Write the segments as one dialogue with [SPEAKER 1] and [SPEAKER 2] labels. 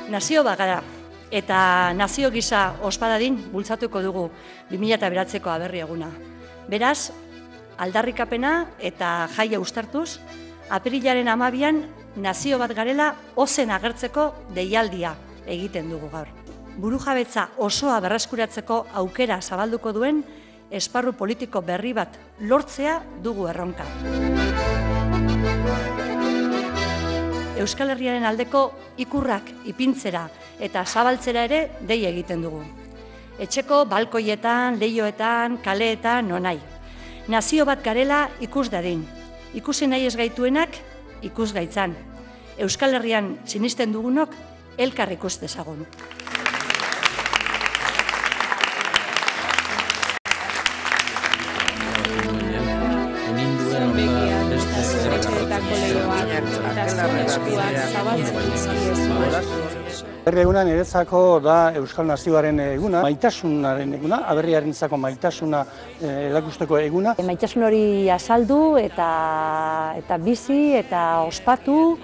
[SPEAKER 1] Nazio bagara eta nazio gisa ospadadin bultzatuko dugu 2009ko aberri eguna. Beraz, aldarrikapena eta jaia uztartuz, apirilaren 12an nazio bat garela ozen agertzeko deialdia egiten dugu gaur. Burujabetza osoa berreskuratzeko aukera zabalduko duen esparru politiko berri bat lortzea dugu erronka. Euskal Herriaren aldeko ikurrak ipintzera eta zabaltzera ere dei egiten dugu. Etxeko balkoietan, leihoetan, kaleetan, nonai. Nazio bat garela ikus dadin. Ikusi nahi ez gaituenak, ikus gaitzan. Euskal Herrian sinisten dugunok, elkar ikus dezagun.
[SPEAKER 2] Aberri eguna niretzako da Euskal Nazioaren eguna, maitasunaren eguna, aberriarentzako maitasuna erakusteko eguna.
[SPEAKER 1] Maitasun hori azaldu eta bizi eta ospatu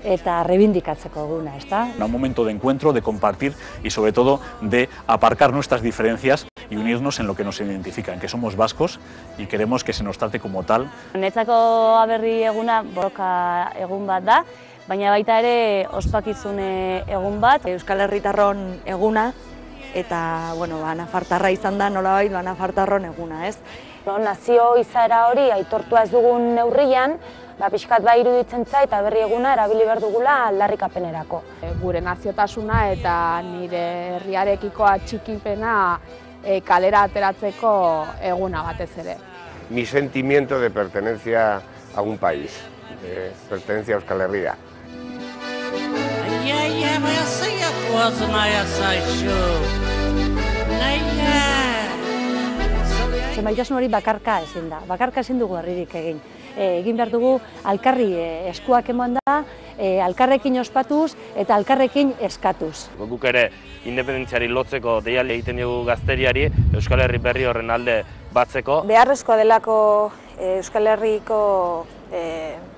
[SPEAKER 1] eta reivindikatzeko eguna, ¿está?
[SPEAKER 3] Un momento de encuentro, de compartir y sobre todo de aparcar nuestras diferencias y unirnos en lo que nos identifica, en que somos vascos y queremos que se nos trate como tal.
[SPEAKER 4] Niretzako aberri eguna borroka egun bat da, baina baita ere ospakizun egun bat.
[SPEAKER 5] Euskal Herritarron eguna eta nafartarra izan da nolabait nafartarron eguna, ez?
[SPEAKER 4] Nazio izaera hori aitortua ez dugun neurrian, pixkat iruditzen zait aberri eguna erabili behar dugula aldarrikapenerako.
[SPEAKER 6] Gure naziotasuna eta nire herriarekiko atxikipena kalera ateratzeko eguna batez ere.
[SPEAKER 7] Mi sentimiento de pertenencia a un país, de pertenencia a Euskal Herria.
[SPEAKER 1] Maitasun hori bakarka ezin da, bakarka ezin dugu herririk egin. Egin behar dugu alkarri eskuak eman da, alkarrekin ospatuz eta alkarrekin eskatuz.
[SPEAKER 8] Guk ere independentziari lotzeko deialdia egiten dugu gazteriari, Euskal Herri berri horren alde batzeko.
[SPEAKER 5] Beharrezkoa delako Euskal Herriko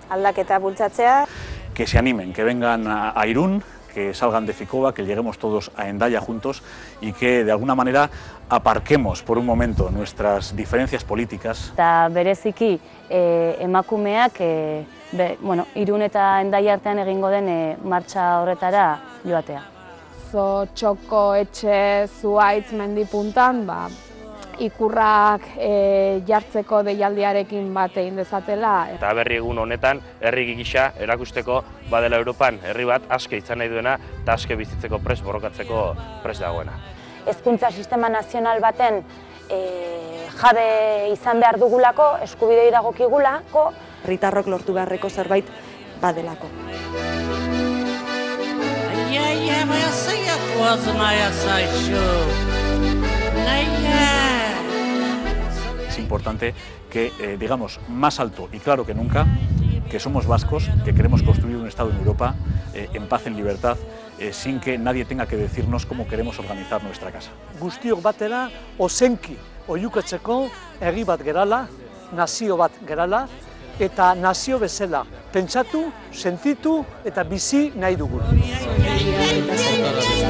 [SPEAKER 5] aldaketa bultzatzea.
[SPEAKER 3] Que se animen, que vengan a Irún, que salgan de Ficoba, que lleguemos todos a Hendaya juntos y que de alguna manera aparquemos por un momento nuestras diferencias políticas.
[SPEAKER 4] Eta bereziki emakumeak Irun eta Hendaya artean egingo den martxa horretara joatea.
[SPEAKER 6] Txoko, Etxe, Zuaitz, Mendipuntan, ikurrak jartzeko deialdiarekin bat egin dezatela.
[SPEAKER 8] Eta aberri egun honetan, herri gisa erakusteko badela Europan herri bat aske izan nahi duena eta aske bizitzeko prest borrokatzeko prest dagoena.
[SPEAKER 4] Hezkuntza sistema nazional baten jabe izan behar dugulako, eskubidei dagokigulako,
[SPEAKER 5] Herritarrok lortu beharreko zerbait badelako.
[SPEAKER 3] Es importante que digamos más alto y claro que nunca que somos vascos, que queremos construir un Estado en Europa en paz, en libertad, sin que nadie tenga que decirnos cómo queremos organizar nuestra casa.
[SPEAKER 2] Guztiok batera ozenki oihukatzeko herri bat gerala, nazio bat gerala, eta nazio bezala pentsatu, sentitu eta bizi nahi dugu.
[SPEAKER 9] Esperantza.